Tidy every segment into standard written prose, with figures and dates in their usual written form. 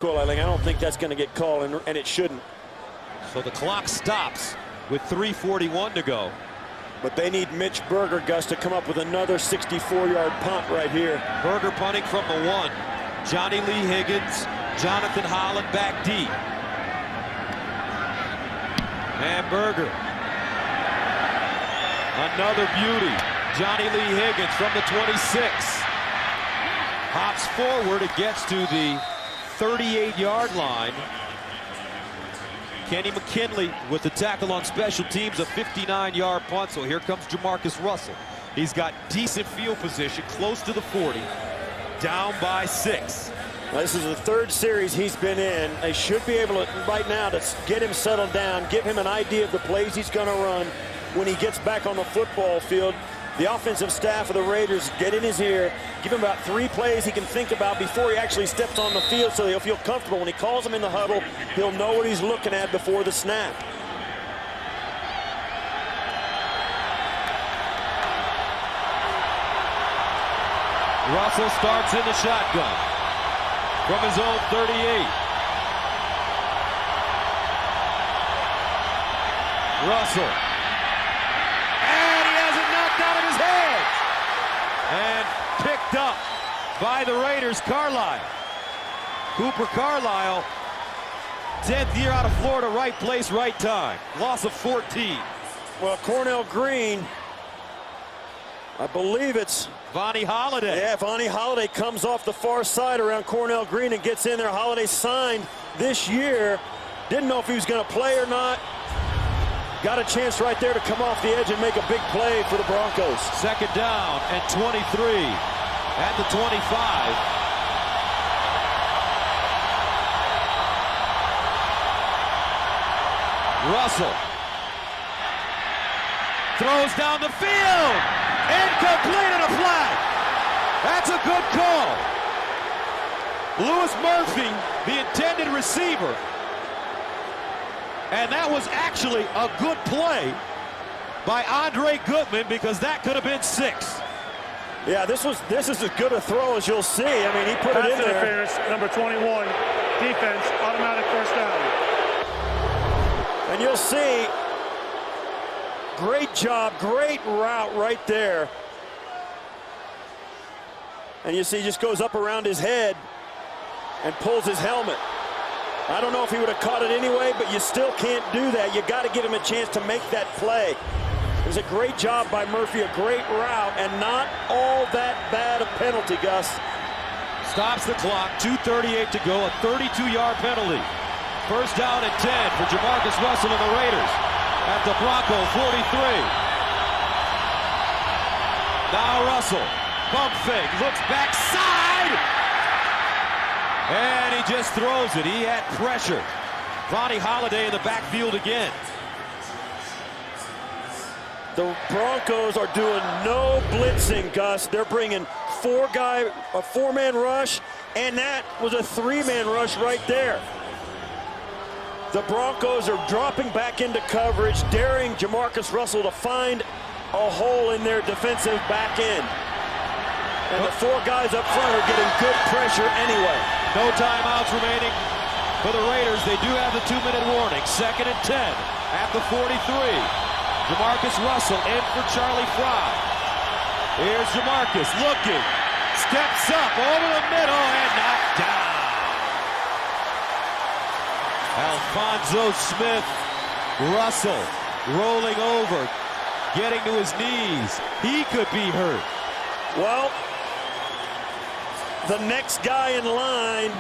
I don't think that's going to get called, and it shouldn't. So the clock stops with 3:41 to go. But they need Mitch Berger, Gus, to come up with another 64-yard punt right here. Berger punting from the 1. Johnny Lee Higgins, Jonathan Holland back deep. And Berger. Another beauty. Johnny Lee Higgins from the 26. Hops forward. It gets to the 38-yard line. Kenny McKinley with the tackle on special teams, a 59-yard punt. So here comes Jamarcus Russell. He's got decent field position, close to the 40, down by 6. Now, this is the 3rd series he's been in. They should be able to, right now, to get him settled down, give him an idea of the plays he's going to run when he gets back on the football field. The offensive staff of the Raiders get in his ear, give him about 3 plays he can think about before he actually steps on the field, so he'll feel comfortable. When he calls him in the huddle, he'll know what he's looking at before the snap. Russell starts in the shotgun from his own 38. Russell. Out of his hands and picked up by the Raiders. Carlisle, Cooper Carlisle, 10th year out of Florida, right place, right time. Loss of 14. Well, Cornell Green, I believe it's Vonnie Holliday. Yeah, Vonnie Holliday comes off the far side around Cornell Green and gets in there. Holliday signed this year. Didn't know if he was going to play or not. Got a chance right there to come off the edge and make a big play for the Broncos. 2nd down and 23 at the 25. Russell throws down the field. Incomplete and a flag. That's a good call. Louis Murphy, the intended receiver. And that was actually a good play by Andre Goodman, because that could have been 6. Yeah, this is as good a throw as you'll see. I mean, he put it in there. Interference, number 21, defense, automatic 1st down. And you'll see, great job, great route right there. And you see, he just goes up around his head and pulls his helmet. I don't know if he would have caught it anyway, but you still can't do that. You got to give him a chance to make that play. It was a great job by Murphy, a great route, and not all that bad a penalty, Gus. Stops the clock, 2:38 to go, a 32-yard penalty. 1st down and 10 for Jamarcus Russell and the Raiders at the Bronco 43. Now Russell, pump fake, looks backside. And he just throws it. He had pressure. Vonnie Holliday in the backfield again. The Broncos are doing no blitzing, Gus. They're bringing a 4-man rush, and that was a 3-man rush right there. The Broncos are dropping back into coverage, daring Jamarcus Russell to find a hole in their defensive back end. And the 4 guys up front are getting good pressure anyway. No timeouts remaining for the Raiders. They do have the 2-minute warning. 2nd and 10 at the 43. Jamarcus Russell in for Charlie Fry. Here's Jamarcus looking. Steps up over the middle and knocked down. Alphonso Smith. Russell rolling over, getting to his knees. He could be hurt. Well, the next guy in line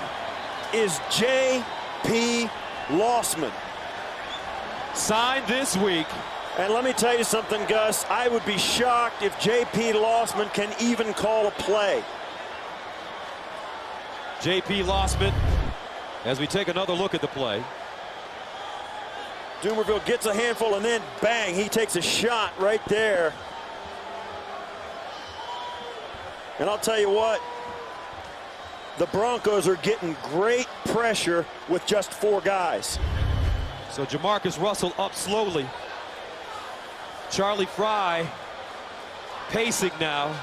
is J.P. Lossman. Signed this week. And let me tell you something, Gus. I would be shocked if J.P. Lossman can even call a play. J.P. Lossman, as we take another look at the play. Dumerville gets a handful, and then bang, he takes a shot right there. And I'll tell you what, the Broncos are getting great pressure with just 4 guys. So Jamarcus Russell up slowly. Charlie Fry pacing now.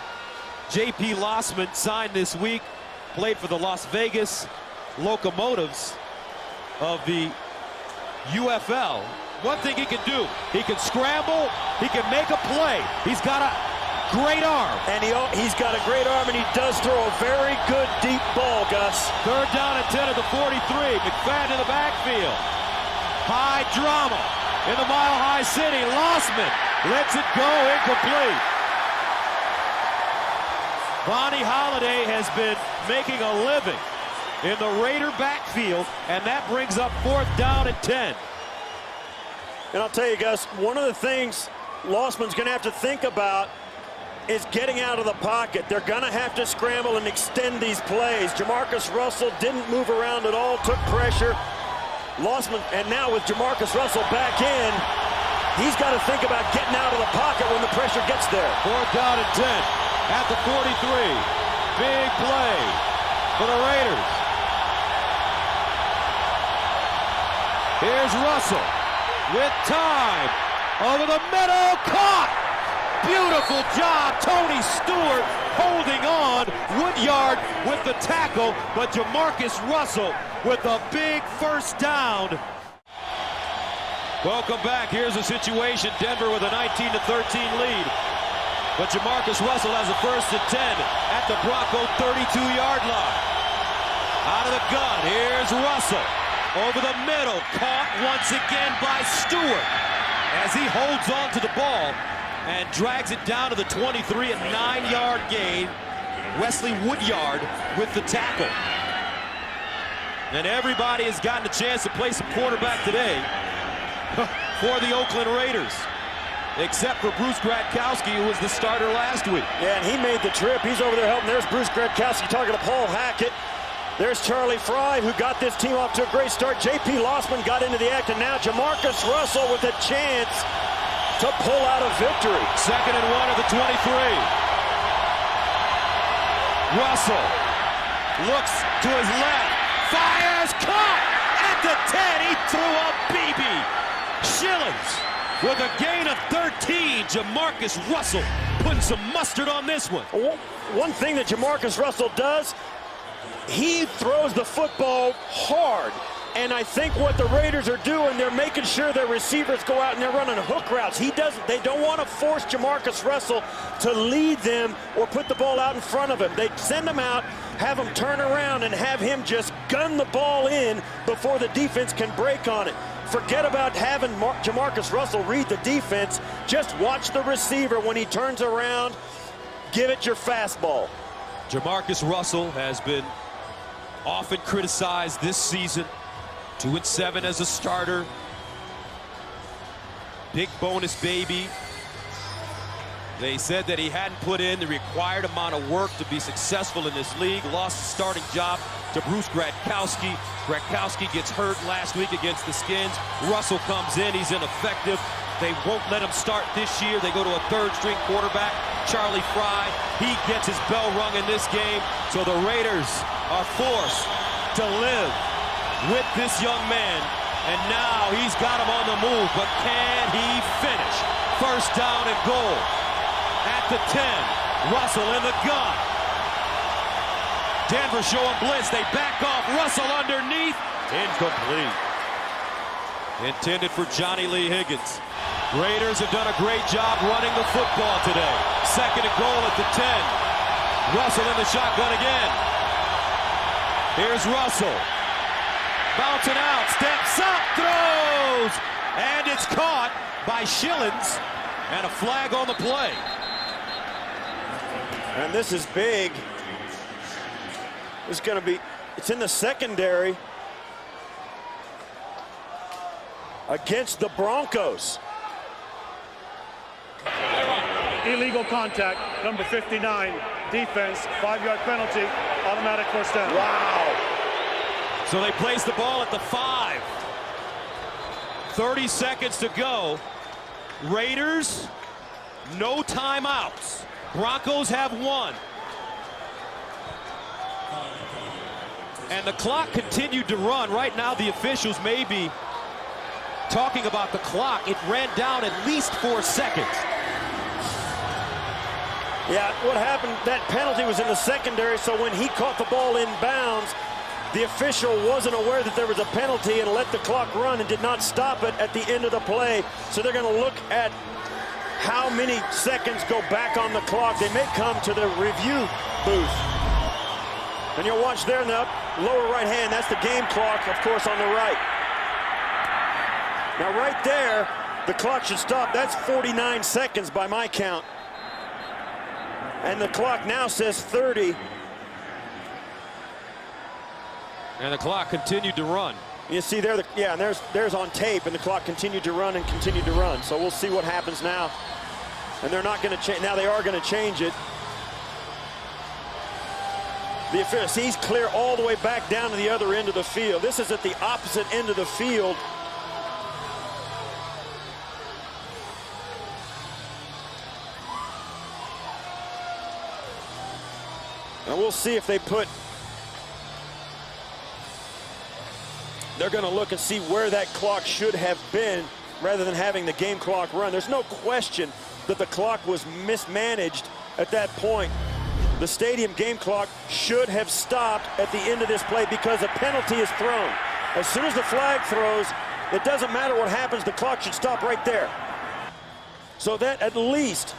J.P. Lossman signed this week, played for the Las Vegas locomotives of the UFL. One thing he can do, he can scramble, he can make a play. He's got a great arm. And he's got a great arm, and he does throw a very good deep ball, Gus. 3rd down and 10 at the 43. McFadden in the backfield. High drama in the Mile High City. Lossman lets it go, incomplete. Bonnie Holiday has been making a living in the Raider backfield, and that brings up 4th down and 10. And I'll tell you, Gus, one of the things Lossman's going to have to think about is getting out of the pocket. They're going to have to scramble and extend these plays. Jamarcus Russell didn't move around at all, took pressure. Lossman, and now with Jamarcus Russell back in, he's got to think about getting out of the pocket when the pressure gets there. 4th down and 10 at the 43. Big play for the Raiders. Here's Russell with time. Over the middle, caught! Beautiful job, Tony Stewart holding on. Woodyard with the tackle, but Jamarcus Russell with a big 1st down. Welcome back. Here's a situation. Denver with a 19-13 lead. But Jamarcus Russell has a 1st and 10 at the Bronco 32-yard line. Out of the gun, here's Russell. Over the middle, caught once again by Stewart as he holds on to the ball and drags it down to the 23, a 9-yard gain. Wesley Woodyard with the tackle. And everybody has gotten a chance to play some quarterback today for the Oakland Raiders, except for Bruce Gradkowski, who was the starter last week. Yeah, and he made the trip. He's over there helping. There's Bruce Gradkowski talking to Paul Hackett. There's Charlie Fry, who got this team off to a great start. J.P. Lossman got into the act, and now Jamarcus Russell with a chance to pull out a victory. 2nd and 1 at the 23. Russell looks to his left, fires, caught at the 10. He threw a BB. Schillens with a gain of 13. Jamarcus Russell putting some mustard on this one. One thing that Jamarcus Russell does, he throws the football hard. And I think what the Raiders are doing, they're making sure their receivers go out and they're running hook routes. They don't want to force Jamarcus Russell to lead them or put the ball out in front of him. They send him out, have him turn around, and have him just gun the ball in before the defense can break on it. Forget about having Jamarcus Russell read the defense. Just watch the receiver when he turns around. Give it your fastball. Jamarcus Russell has been often criticized this season. 2-7 as a starter. Big bonus baby. They said that he hadn't put in the required amount of work to be successful in this league. Lost the starting job to Bruce Gradkowski. Gradkowski gets hurt last week against the Skins. Russell comes in, he's ineffective. They won't let him start this year. They go to a third-string quarterback, Charlie Fry. He gets his bell rung in this game. So the Raiders are forced to live with this young man. And now he's got him on the move, but can he finish? 1st down and goal at the 10. Russell in the gun. Denver showing blitz. They back off. Russell underneath. Incomplete. Intended for Johnny Lee Higgins. Raiders have done a great job running the football today. 2nd and goal at the 10. Russell in the shotgun again. Here's Russell. Bouncing out, steps up, throws, and it's caught by Schillens, and a flag on the play. And this is big. It's going to be, it's in the secondary against the Broncos. Illegal contact, number 59, defense, 5-yard penalty, automatic 1st down. Wow. So they place the ball at the 5. 30 seconds to go. Raiders, no timeouts. Broncos have 1. And the clock continued to run. Right now, the officials may be talking about the clock. It ran down at least 4 seconds. Yeah, what happened, that penalty was in the secondary, so when he caught the ball in bounds, the official wasn't aware that there was a penalty and let the clock run and did not stop it at the end of the play. So they're going to look at how many seconds go back on the clock. They may come to the review booth. And you'll watch there in the lower right hand, that's the game clock, of course, on the right. Now right there, the clock should stop. That's 49 seconds by my count. And the clock now says 30. And the clock continued to run. You see there, and there's on tape, and the clock continued to run and continued to run. So we'll see what happens now. And they're not going to change. Now they are going to change it. The official sees clear all the way back down to the other end of the field. This is at the opposite end of the field. And we'll see if they put. They're going to look and see where that clock should have been rather than having the game clock run. There's no question that the clock was mismanaged at that point. The stadium game clock should have stopped at the end of this play because a penalty is thrown. As soon as the flag throws, it doesn't matter what happens, the clock should stop right there. So that at least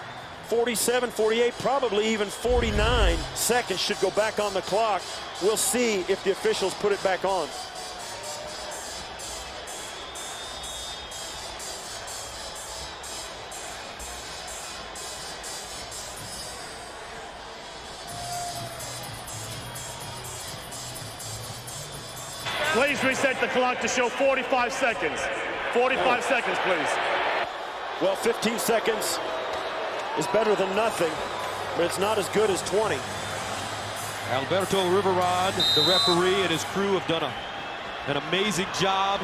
47, 48, probably even 49 seconds should go back on the clock. We'll see if the officials put it back on. Please reset the clock to show 45 seconds. 45 seconds, please. Well, 15 seconds is better than nothing, but it's not as good as 20. Alberto Riverod, the referee, and his crew have done an amazing job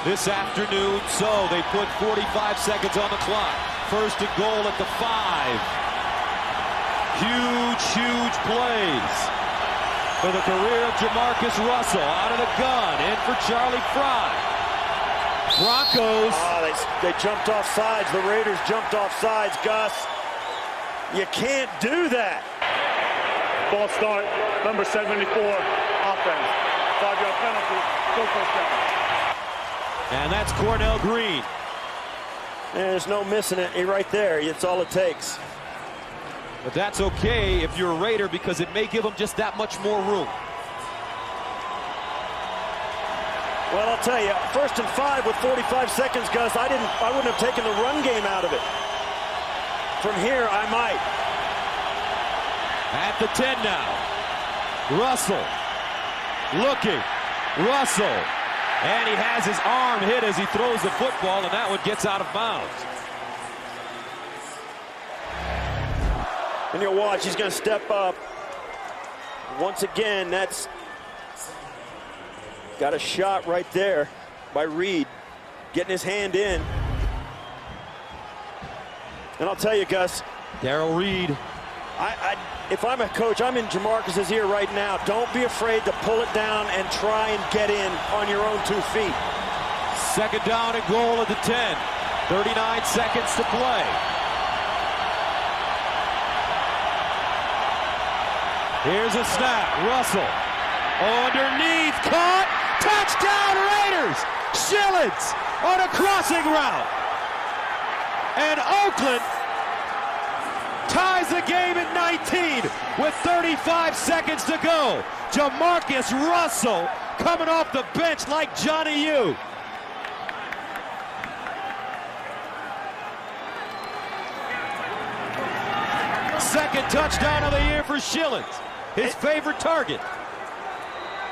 this afternoon. So they put 45 seconds on the clock. First and goal at the 5. Huge plays for the career of Jamarcus Russell. Out of the gun, in for Charlie Fry. Broncos. Oh, they jumped off sides. The Raiders jumped off sides, Gus. You can't do that. Ball start, number 74, offense. 5-yard penalty, go first down. And that's Cornell Green. There's no missing it right there. It's all it takes. But that's okay if you're a Raider because it may give them just that much more room. Well, I'll tell you, 1st and 5 with 45 seconds, Gus. I wouldn't have taken the run game out of it. From here, I might. At the 10 now. Russell looking. Russell. And he has his arm hit as he throws the football, and that one gets out of bounds. And you'll watch, he's going to step up. Once again, that's got a shot right there by Reed, getting his hand in. And I'll tell you, Gus. Darrell Reed. If I'm a coach, I'm in Jamarcus's ear right now. Don't be afraid to pull it down and try and get in on your own 2 feet. Second down and goal at the 10. 39 seconds to play. Here's a snap. Russell. Underneath. Caught. Touchdown Raiders. Schillens on a crossing route. And Oakland ties the game at 19 with 35 seconds to go. Jamarcus Russell coming off the bench like Johnny U. Second touchdown of the year for Schillens. His favorite target.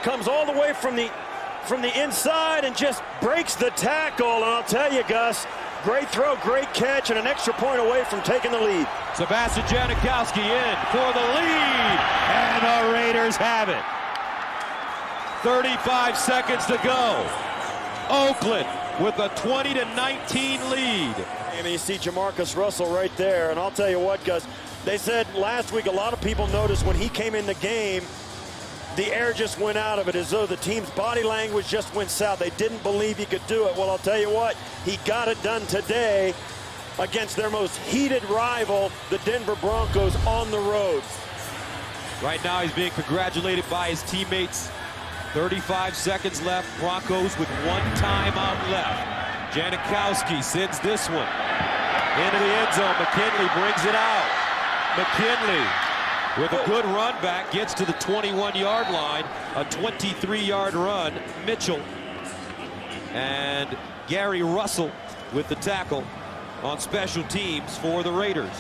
Comes all the way from the inside and just breaks the tackle. And I'll tell you, Gus, great throw, great catch, and an extra point away from taking the lead. Sebastian Janikowski in for the lead. And the Raiders have it. 35 seconds to go. Oakland with a 20-19 lead. I mean, you see Jamarcus Russell right there. And I'll tell you what, Gus, they said last week a lot of people noticed when he came in the game, the air just went out of it as though the team's body language just went south. They didn't believe he could do it. Well, I'll tell you what, he got it done today against their most heated rival, the Denver Broncos, on the road. Right now he's being congratulated by his teammates 35 seconds left. Broncos with 1 timeout left. Janikowski sends this one into the end zone. McKinley brings it out. McKinley with a good run back gets to the 21-yard line. A 23-yard run. Mitchell and Gary Russell with the tackle on special teams for the Raiders.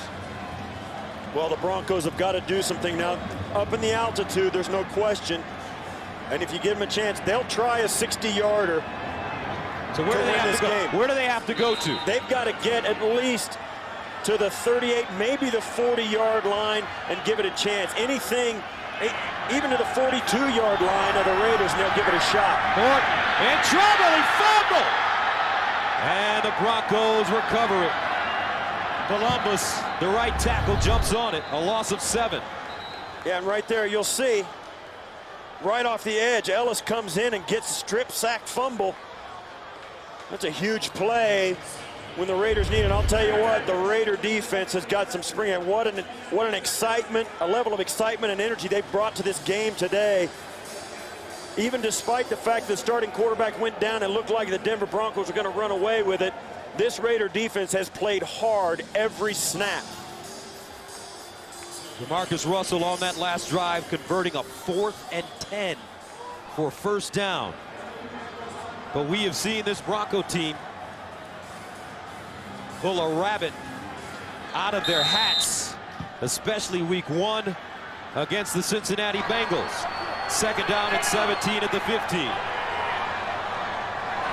Well, the Broncos have got to do something now. Up in the altitude, there's no question. And if you give them a chance, they'll try a 60-yarder. So where do they have to go? Where do they have to go to? They've got to get at least to the 38, maybe the 40-yard line, and give it a chance. Anything, even to the 42-yard line of the Raiders, and they'll give it a shot. Morton in trouble, he fumbled! And the Broncos recover it. Columbus, the right tackle, jumps on it. A loss of 7. Yeah, and right there you'll see, right off the edge, Ellis comes in and gets a strip sack fumble. That's a huge play when the Raiders need it. I'll tell you what, the Raider defense has got some spring. And what an excitement, a level of excitement and energy they brought to this game today. Even despite the fact the starting quarterback went down and looked like the Denver Broncos were going to run away with it, this Raider defense has played hard every snap. Jamarcus Russell on that last drive converting a 4th and 10 for first down. But we have seen this Bronco team pull a rabbit out of their hats, especially week 1 against the Cincinnati Bengals. 2nd down and 17 at the 15.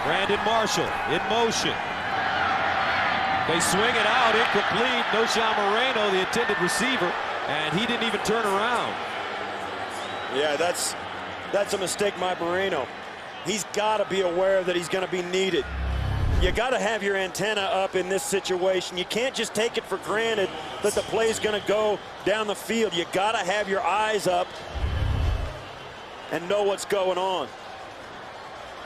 Brandon Marshall in motion. They swing it out, incomplete. Noshawn Moreno, the intended receiver, and he didn't even turn around. Yeah, that's a mistake by Moreno. He's got to be aware that he's going to be needed. You got to have your antenna up in this situation. You can't just take it for granted that the play's going to go down the field. You got to have your eyes up and know what's going on.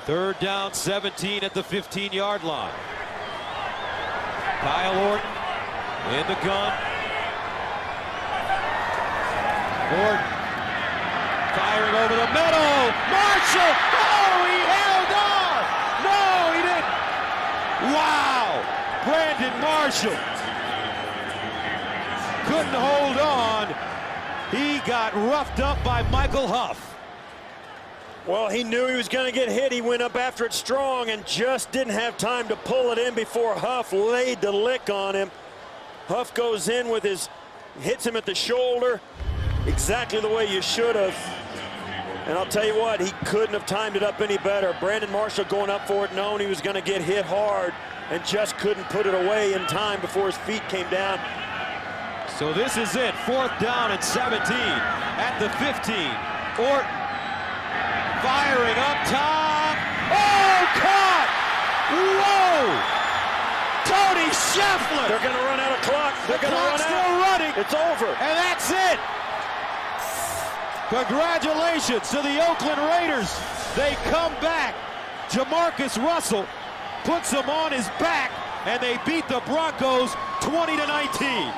3rd down, 17 at the 15-yard line. Kyle Orton in the gun. Orton firing over the middle. Marshall! Oh, he held on! No, he didn't! Wow! Brandon Marshall couldn't hold on. He got roughed up by Michael Huff. Well, he knew he was going to get hit. He went up after it strong and just didn't have time to pull it in before Huff laid the lick on him. Huff goes in with hits him at the shoulder, exactly the way you should have. And I'll tell you what, he couldn't have timed it up any better. Brandon Marshall going up for it, knowing he was going to get hit hard, and just couldn't put it away in time before his feet came down. So this is it, 4th down and 17 at the 15. Orton firing up top. Oh, caught! Whoa! Tony Scheffler! They're going to run out of clock. The clock's still running. It's over. And that's it. Congratulations to the Oakland Raiders. They come back. Jamarcus Russell puts them on his back, and they beat the Broncos 20-19.